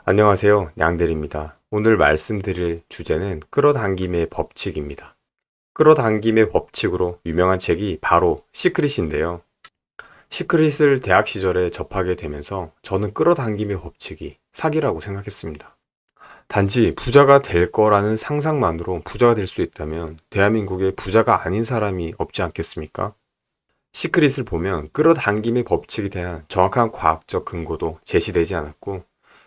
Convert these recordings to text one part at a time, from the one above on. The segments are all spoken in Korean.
안녕하세요. 양대리입니다. 오늘 말씀드릴 주제는 끌어당김의 법칙입니다. 끌어당김의 법칙으로 유명한 책이 바로 시크릿인데요. 시크릿을 대학 시절에 접하게 되면서 저는 끌어당김의 법칙이 사기라고 생각했습니다. 단지 부자가 될 거라는 상상만으로 부자가 될 수 있다면 대한민국에 부자가 아닌 사람이 없지 않겠습니까? 시크릿을 보면 끌어당김의 법칙에 대한 정확한 과학적 근거도 제시되지 않았고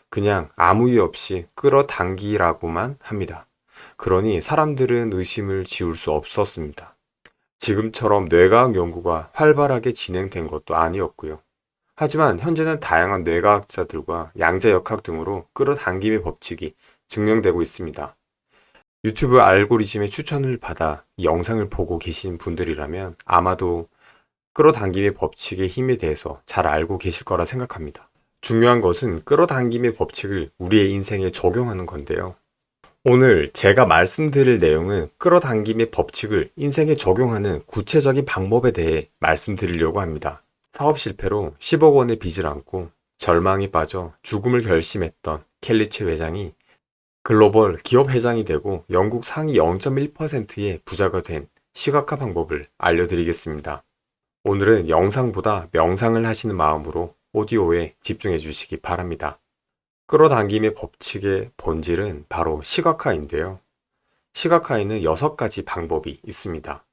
그냥 아무 이유 없이 끌어당기라고만 합니다. 그러니 사람들은 의심을 지울 수 없었습니다. 지금처럼 뇌과학 연구가 활발하게 진행된 것도 아니었고요. 하지만 현재는 다양한 뇌과학자들과 양자역학 등으로 끌어당김의 법칙이 증명되고 있습니다. 유튜브 알고리즘의 추천을 받아 이 영상을 보고 계신 분들이라면 아마도 끌어당김의 법칙의 힘에 대해서 잘 알고 계실 거라 생각합니다. 중요한 것은 끌어당김의 법칙을 우리의 인생에 적용하는 건데요. 오늘 제가 말씀드릴 내용은 끌어당김의 법칙을 인생에 적용하는 구체적인 방법에 대해 말씀드리려고 합니다. 사업 실패로 10억 원의 빚을 안고 절망에 빠져 죽음을 결심했던 켈리 최 회장이 글로벌 기업 회장이 되고 영국 상위 0.1%의 부자가 된 시각화 방법을 알려드리겠습니다. 오늘은 영상보다 명상을 하시는 마음으로 오디오에 집중해 주시기 바랍니다. 끌어당김의 법칙의 본질은 바로 시각화인데요. 시각화에는 6가지 방법이 있습니다.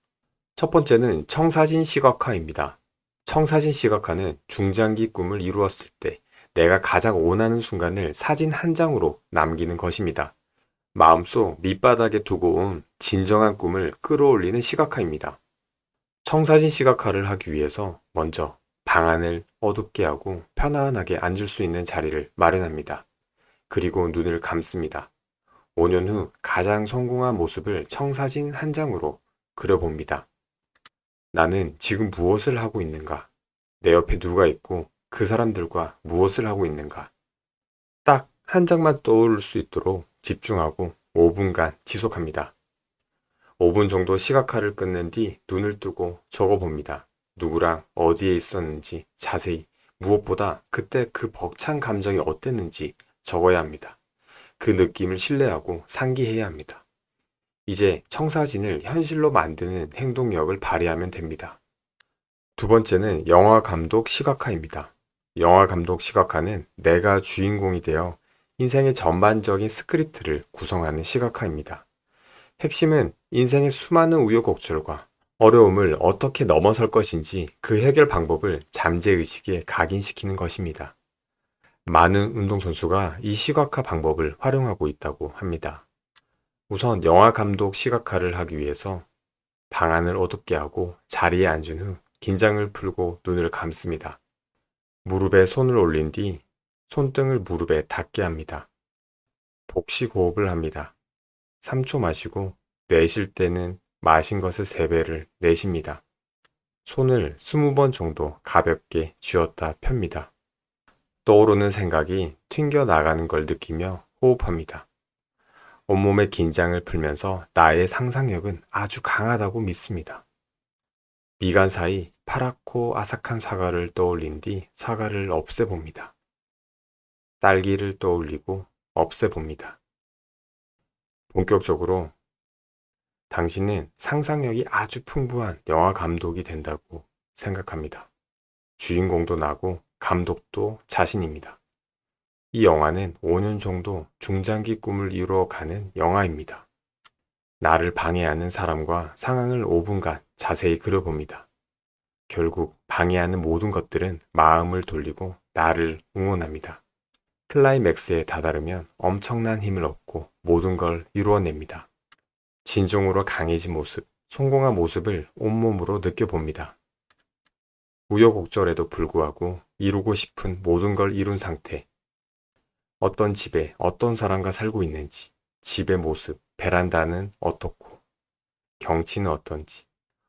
첫 번째는 청사진 시각화입니다. 청사진 시각화는 중장기 꿈을 이루었을 때 내가 가장 원하는 순간을 사진 한 장으로 남기는 것입니다. 마음속 밑바닥에 두고 온 진정한 꿈을 끌어올리는 시각화입니다. 청사진 시각화를 하기 위해서 먼저 방안을 어둡게 하고 편안하게 앉을 수 있는 자리를 마련합니다. 그리고 눈을 감습니다. 5년 후 가장 성공한 모습을 청사진 한 장으로 그려봅니다. 나는 지금 무엇을 하고 있는가? 내 옆에 누가 있고 그 사람들과 무엇을 하고 있는가? 딱 한 장만 떠오를 수 있도록 집중하고 5분간 지속합니다. 5분 정도 시각화를 끝낸 뒤 눈을 뜨고 적어봅니다. 누구랑 어디에 있었는지 자세히, 무엇보다 그때 그 벅찬 감정이 어땠는지 적어야 합니다. 그 느낌을 신뢰하고 상기해야 합니다. 이제 청사진을 현실로 만드는 행동력을 발휘하면 됩니다. 두 번째는 영화 감독 시각화입니다. 영화 감독 시각화는 내가 주인공이 되어 인생의 전반적인 스크립트를 구성하는 시각화입니다. 핵심은 인생의 수많은 우여곡절과 어려움을 어떻게 넘어설 것인지 그 해결 방법을 잠재의식에 각인시키는 것입니다. 많은 운동선수가 이 시각화 방법을 활용하고 있다고 합니다. 우선 영화 감독 시각화를 하기 위해서 방안을 어둡게 하고 자리에 앉은 후 긴장을 풀고 눈을 감습니다. 무릎에 손을 올린 뒤 손등을 무릎에 닿게 합니다. 복식 호흡을 합니다. 3초 마시고 내쉴 때는 마신 것의 3배를 내쉽니다. 손을 20번 정도 가볍게 쥐었다 펴니다. 떠오르는 생각이 튕겨 나가는 걸 느끼며 호흡합니다. 온몸의 긴장을 풀면서 나의 상상력은 아주 강하다고 믿습니다. 미간 사이 파랗고 아삭한 사과를 떠올린 뒤 사과를 없애봅니다. 딸기를 떠올리고 없애봅니다. 본격적으로 당신은 상상력이 아주 풍부한 영화 감독이 된다고 생각합니다. 주인공도 나고 감독도 자신입니다. 이 영화는 5년 정도 중장기 꿈을 이루어가는 영화입니다. 나를 방해하는 사람과 상황을 5분간 자세히 그려봅니다. 결국 방해하는 모든 것들은 마음을 돌리고 나를 응원합니다. 클라이맥스에 다다르면 엄청난 힘을 얻고 모든 걸 이루어냅니다. 진정으로 강해진 모습, 성공한 모습을 온몸으로 느껴봅니다. 우여곡절에도 불구하고 이루고 싶은 모든 걸 이룬 상태. 어떤 집에 어떤 사람과 살고 있는지, 집의 모습, 베란다는 어떻고, 경치는 어떤지,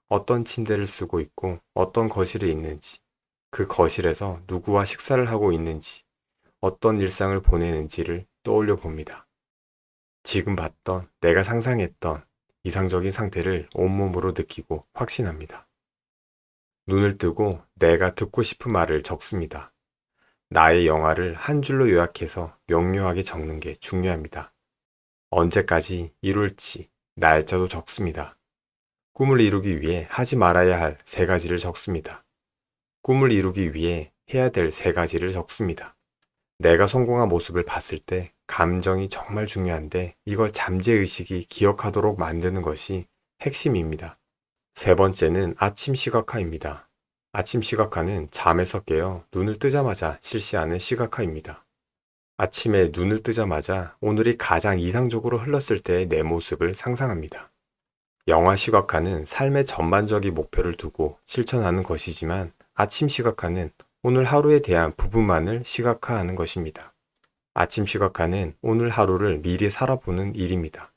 어떤 침대를 쓰고 있고 어떤 거실에 있는지, 그 거실에서 누구와 식사를 하고 있는지, 어떤 일상을 보내는지를 떠올려 봅니다. 지금 봤던, 내가 상상했던 이상적인 상태를 온몸으로 느끼고 확신합니다. 눈을 뜨고 내가 듣고 싶은 말을 적습니다. 나의 영화를 한 줄로 요약해서 명료하게 적는 게 중요합니다. 언제까지 이룰지 날짜도 적습니다. 꿈을 이루기 위해 하지 말아야 할 3가지를 적습니다. 꿈을 이루기 위해 해야 될 3가지를 적습니다. 내가 성공한 모습을 봤을 때 감정이 정말 중요한데 이걸 잠재의식이 기억하도록 만드는 것이 핵심입니다. 3번째는 아침 시각화입니다. 아침 시각화는 잠에서 깨어 눈을 뜨자마자 실시하는 시각화입니다. 아침에 눈을 뜨자마자 오늘이 가장 이상적으로 흘렀을 때의 내 모습을 상상합니다. 영화 시각화는 삶의 전반적인 목표를 두고 실천하는 것이지만 아침 시각화는 오늘 하루에 대한 부분만을 시각화하는 것입니다. 아침 시각화는 오늘 하루를 미리 살아보는 일입니다.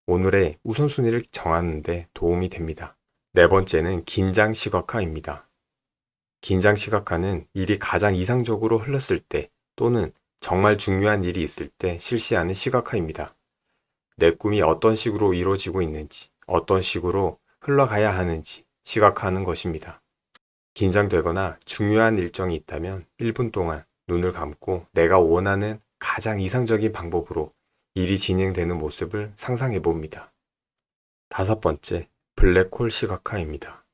오늘의 우선순위를 정하는 데 도움이 됩니다. 4번째는 긴장 시각화입니다. 긴장 시각화는 일이 가장 이상적으로 흘렀을 때 또는 정말 중요한 일이 있을 때 실시하는 시각화입니다. 내 꿈이 어떤 식으로 이루어지고 있는지, 어떤 식으로 흘러가야 하는지 시각화하는 것입니다. 긴장되거나 중요한 일정이 있다면 1분 동안 눈을 감고 내가 원하는 가장 이상적인 방법으로 일이 진행되는 모습을 상상해 봅니다. 5번째, 블랙홀 시각화입니다.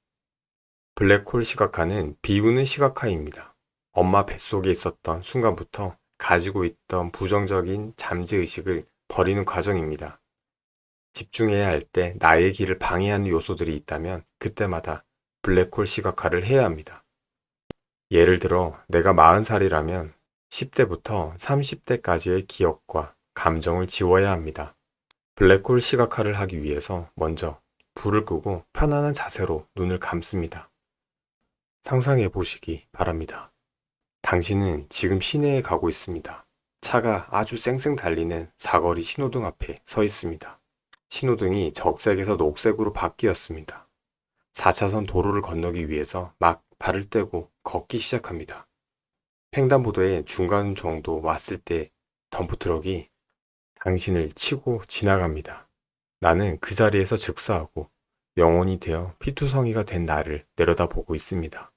블랙홀 시각화는 비우는 시각화입니다. 엄마 뱃속에 있었던 순간부터 가지고 있던 부정적인 잠재의식을 버리는 과정입니다. 집중해야 할 때 나의 길을 방해하는 요소들이 있다면 그때마다 블랙홀 시각화를 해야 합니다. 예를 들어 내가 40살이라면 10대부터 30대까지의 기억과 감정을 지워야 합니다. 블랙홀 시각화를 하기 위해서 먼저 불을 끄고 편안한 자세로 눈을 감습니다. 상상해 보시기 바랍니다. 당신은 지금 시내에 가고 있습니다. 차가 아주 쌩쌩 달리는 사거리 신호등 앞에 서 있습니다. 신호등이 적색에서 녹색으로 바뀌었습니다. 4차선 도로를 건너기 위해서 막 발을 떼고 걷기 시작합니다. 횡단보도의 중간 정도 왔을 때 덤프트럭이 당신을 치고 지나갑니다. 나는 그 자리에서 즉사하고 영혼이 되어 피투성이가 된 나를 내려다보고 있습니다.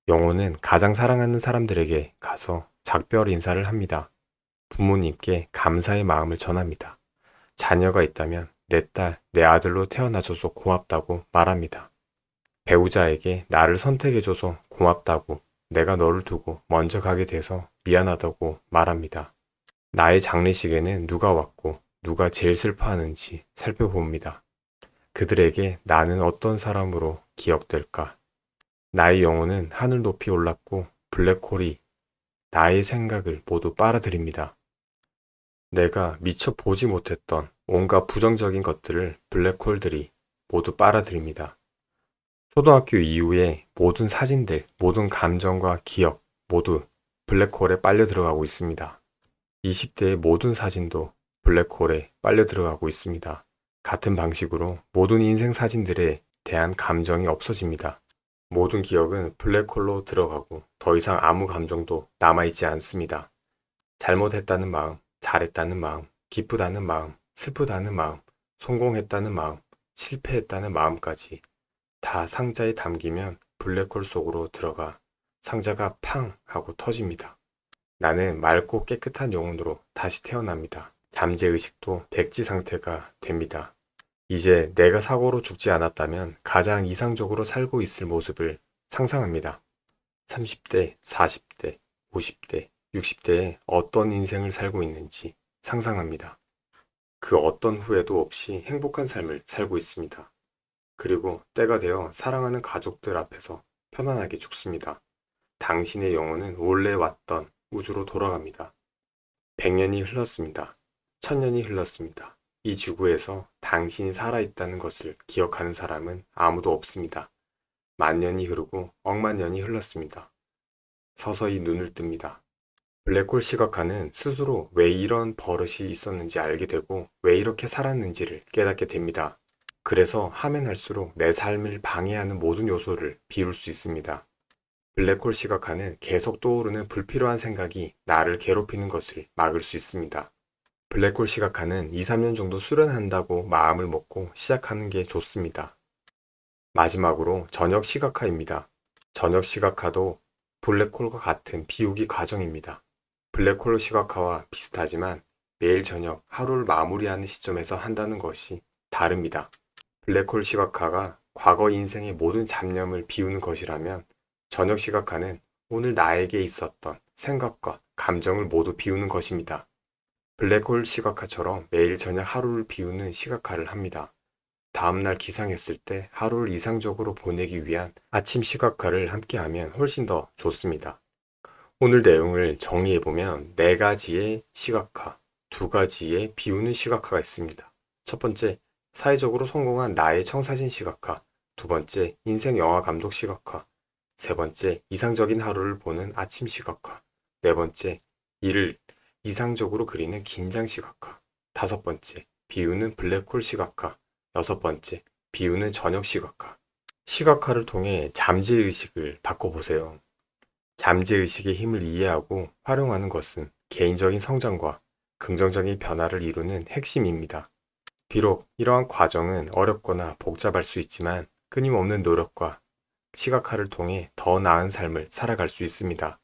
영혼은 가장 사랑하는 사람들에게 가서 작별 인사를 합니다. 부모님께 감사의 마음을 전합니다. 자녀가 있다면 내 딸, 내 아들로 태어나줘서 고맙다고 말합니다. 배우자에게 나를 선택해줘서 고맙다고, 내가 너를 두고 먼저 가게 돼서 미안하다고 말합니다. 나의 장례식에는 누가 왔고 누가 제일 슬퍼하는지 살펴봅니다. 그들에게 나는 어떤 사람으로 기억될까? 나의 영혼은 하늘 높이 올랐고 블랙홀이 나의 생각을 모두 빨아들입니다. 내가 미처 보지 못했던 온갖 부정적인 것들을 블랙홀들이 모두 빨아들입니다. 초등학교 이후에 모든 사진들, 모든 감정과 기억 모두 블랙홀에 빨려 들어가고 있습니다. 20대의 모든 사진도 블랙홀에 빨려 들어가고 있습니다. 같은 방식으로 모든 인생 사진들에 대한 감정이 없어집니다. 모든 기억은 블랙홀로 들어가고 더 이상 아무 감정도 남아있지 않습니다. 잘못했다는 마음, 잘했다는 마음, 기쁘다는 마음, 슬프다는 마음, 성공했다는 마음, 실패했다는 마음까지 다 상자에 담기면 블랙홀 속으로 들어가 상자가 팡 하고 터집니다. 나는 맑고 깨끗한 영혼으로 다시 태어납니다. 잠재의식도 백지 상태가 됩니다. 이제 내가 사고로 죽지 않았다면 가장 이상적으로 살고 있을 모습을 상상합니다. 30대, 40대, 50대, 60대에 어떤 인생을 살고 있는지 상상합니다. 그 어떤 후회도 없이 행복한 삶을 살고 있습니다. 그리고 때가 되어 사랑하는 가족들 앞에서 편안하게 죽습니다. 당신의 영혼은 원래 왔던 우주로 돌아갑니다. 100년이 흘렀습니다. 1000년이 흘렀습니다. 이 지구에서 당신이 살아있다는 것을 기억하는 사람은 아무도 없습니다. 10,000년이 흐르고 억만 년이 흘렀습니다. 서서히 눈을 뜹니다. 블랙홀 시각화는 스스로 왜 이런 버릇이 있었는지 알게 되고 왜 이렇게 살았는지를 깨닫게 됩니다. 그래서 하면 할수록 내 삶을 방해하는 모든 요소를 비울 수 있습니다. 블랙홀 시각화는 계속 떠오르는 불필요한 생각이 나를 괴롭히는 것을 막을 수 있습니다. 블랙홀 시각화는 2, 3년 정도 수련한다고 마음을 먹고 시작하는 게 좋습니다. 마지막으로 저녁 시각화입니다. 저녁 시각화도 블랙홀과 같은 비우기 과정입니다. 블랙홀 시각화와 비슷하지만 매일 저녁 하루를 마무리하는 시점에서 한다는 것이 다릅니다. 블랙홀 시각화가 과거 인생의 모든 잡념을 비우는 것이라면 저녁 시각화는 오늘 나에게 있었던 생각과 감정을 모두 비우는 것입니다. 블랙홀 시각화처럼 매일 저녁 하루를 비우는 시각화를 합니다. 다음날 기상했을 때 하루를 이상적으로 보내기 위한 아침 시각화를 함께하면 훨씬 더 좋습니다. 오늘 내용을 정리해보면 4가지의 시각화, 2가지의 비우는 시각화가 있습니다. 첫 번째, 사회적으로 성공한 나의 청사진 시각화. 2번째, 인생 영화 감독 시각화. 3번째, 이상적인 하루를 보는 아침 시각화. 4번째, 이를 이상적으로 그리는 긴장 시각화. 5번째, 비우는 블랙홀 시각화. 6번째, 비우는 저녁 시각화. 시각화를 통해 잠재의식을 바꿔보세요. 잠재의식의 힘을 이해하고 활용하는 것은 개인적인 성장과 긍정적인 변화를 이루는 핵심입니다. 비록 이러한 과정은 어렵거나 복잡할 수 있지만 끊임없는 노력과 시각화를 통해 더 나은 삶을 살아갈 수 있습니다.